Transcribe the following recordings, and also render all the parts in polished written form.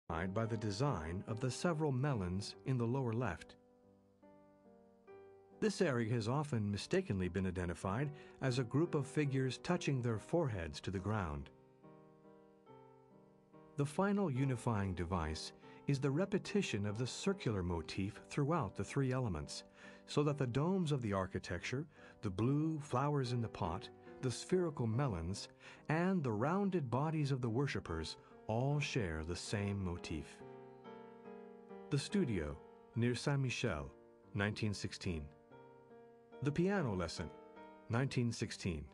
by the design of the several melons in the lower left. This area has often mistakenly been identified as a group of figures touching their foreheads to the ground. The final unifying device is the repetition of the circular motif throughout the three elements, so that the domes of the architecture, the blue flowers in the pot, the spherical melons, and the rounded bodies of the worshippers all share the same motif. The Studio, near Saint-Michel, 1916. The Piano Lesson, 1916.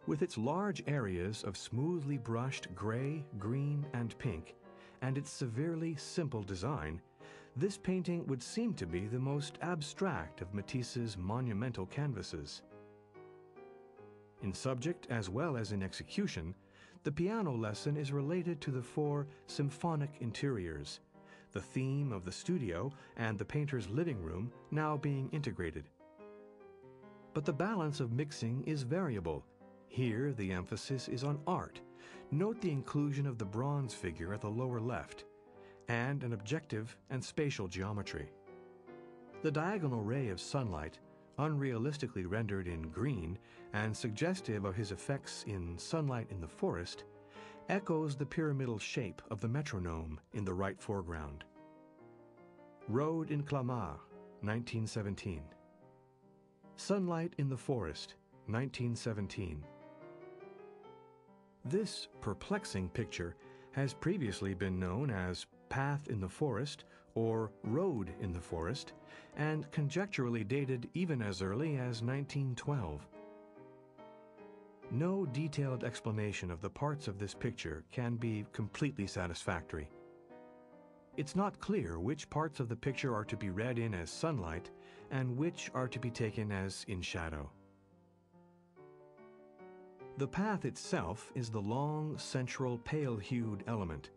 With its large areas of smoothly brushed gray, green, and pink, and its severely simple design, this painting would seem to be the most abstract of Matisse's monumental canvases. In subject as well as in execution, the Piano Lesson is related to the four symphonic interiors, the theme of the studio and the painter's living room now being integrated. But the balance of mixing is variable. Here the emphasis is on art. Note the inclusion of the bronze figure at the lower left, and an objective and spatial geometry. The diagonal ray of sunlight, unrealistically rendered in green and suggestive of his effects in Sunlight in the Forest, echoes the pyramidal shape of the metronome in the right foreground. Road in Clamart, 1917. Sunlight in the Forest, 1917. This perplexing picture has previously been known as Path in the Forest or Road in the Forest, and conjecturally dated even as early as 1912. No detailed explanation of the parts of this picture can be completely satisfactory. It's not clear which parts of the picture are to be read in as sunlight and which are to be taken as in shadow. The path itself is the long, central, pale-hued element,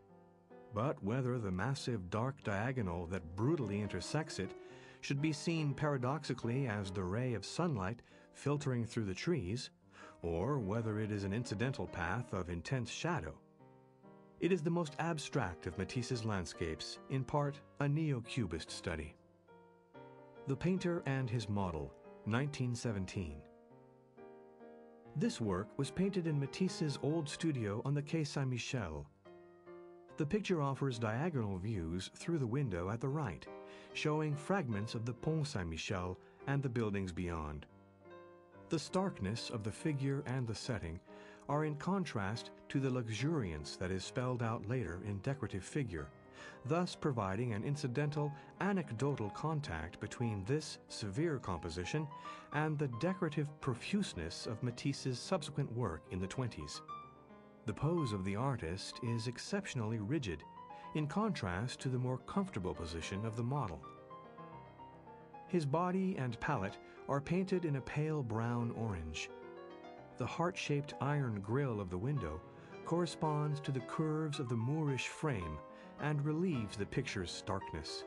but whether the massive dark diagonal that brutally intersects it should be seen paradoxically as the ray of sunlight filtering through the trees, or whether it is an incidental path of intense shadow. It is the most abstract of Matisse's landscapes, in part a neo-cubist study. The Painter and His Model, 1917. This work was painted in Matisse's old studio on the Quai Saint-Michel. The picture offers diagonal views through the window at the right, showing fragments of the Pont Saint-Michel and the buildings beyond. The starkness of the figure and the setting are in contrast to the luxuriance that is spelled out later in decorative figure, thus providing an incidental, anecdotal contact between this severe composition and the decorative profuseness of Matisse's subsequent work in the 20s. The pose of the artist is exceptionally rigid, in contrast to the more comfortable position of the model. His body and palette are painted in a pale brown-orange. The heart-shaped iron grille of the window corresponds to the curves of the Moorish frame and relieves the picture's starkness.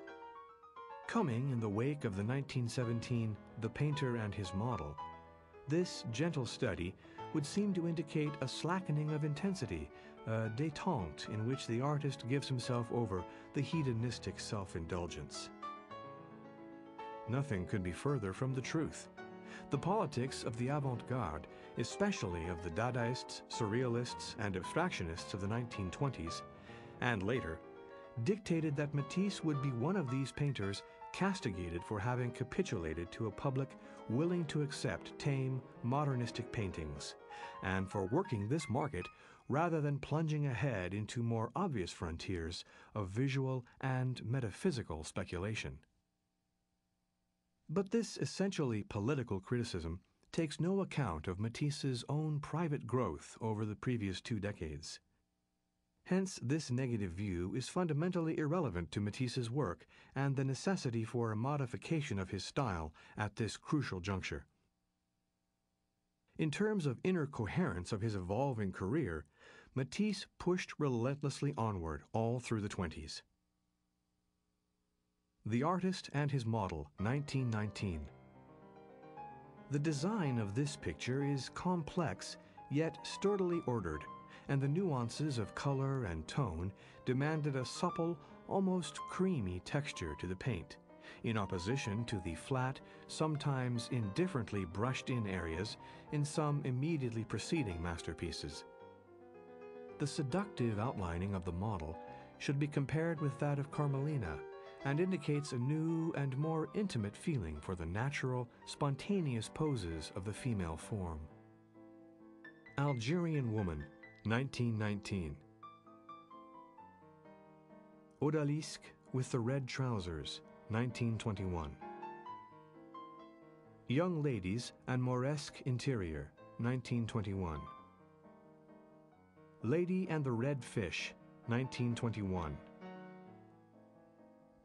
Coming in the wake of the 1917 The Painter and His Model, this gentle study would seem to indicate a slackening of intensity, a détente in which the artist gives himself over the hedonistic self-indulgence. Nothing could be further from the truth. The politics of the avant-garde, especially of the Dadaists, Surrealists, and Abstractionists of the 1920s, and later, dictated that Matisse would be one of these painters castigated for having capitulated to a public willing to accept tame, modernistic paintings, and for working this market rather than plunging ahead into more obvious frontiers of visual and metaphysical speculation. But this essentially political criticism takes no account of Matisse's own private growth over the previous 2 decades. Hence, this negative view is fundamentally irrelevant to Matisse's work and the necessity for a modification of his style at this crucial juncture. In terms of inner coherence of his evolving career, Matisse pushed relentlessly onward all through the 20s. The Artist and His Model, 1919. The design of this picture is complex, yet sturdily ordered, and the nuances of color and tone demanded a supple, almost creamy texture to the paint, in opposition to the flat, sometimes indifferently brushed-in areas in some immediately preceding masterpieces. The seductive outlining of the model should be compared with that of Carmelina, and indicates a new and more intimate feeling for the natural, spontaneous poses of the female form. Algerian Woman, 1919. Odalisque with the Red Trousers, 1921. Young Ladies and Mauresque Interior, 1921. Lady and the Red Fish, 1921.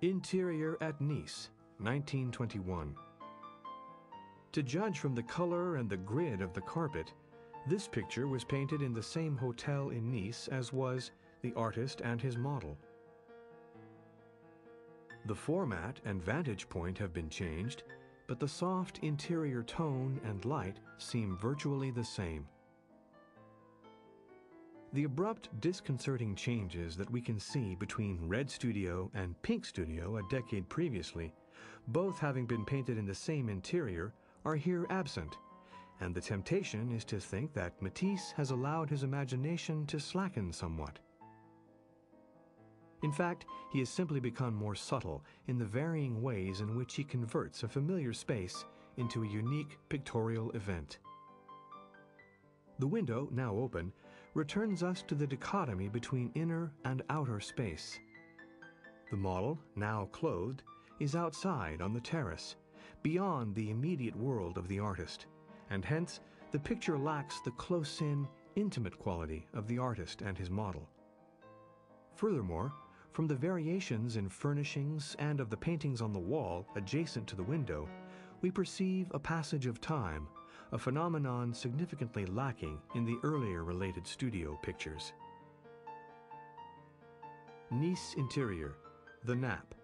Interior at Nice, 1921. To judge from the color and the grid of the carpet, this picture was painted in the same hotel in Nice as was the artist and his model. The format and vantage point have been changed, but the soft interior tone and light seem virtually the same. The abrupt, disconcerting changes that we can see between Red Studio and Pink Studio a decade previously, both having been painted in the same interior, are here absent, and the temptation is to think that Matisse has allowed his imagination to slacken somewhat. In fact, he has simply become more subtle in the varying ways in which he converts a familiar space into a unique pictorial event. The window, now open, returns us to the dichotomy between inner and outer space. The model, now clothed, is outside on the terrace, beyond the immediate world of the artist, and hence the picture lacks the close-in, intimate quality of the artist and his model. Furthermore, from the variations in furnishings and of the paintings on the wall adjacent to the window, we perceive a passage of time, a phenomenon significantly lacking in the earlier related studio pictures. Nice Interior, The Nap,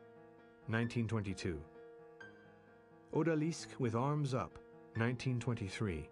1922. Odalisque with Arms Up, 1923.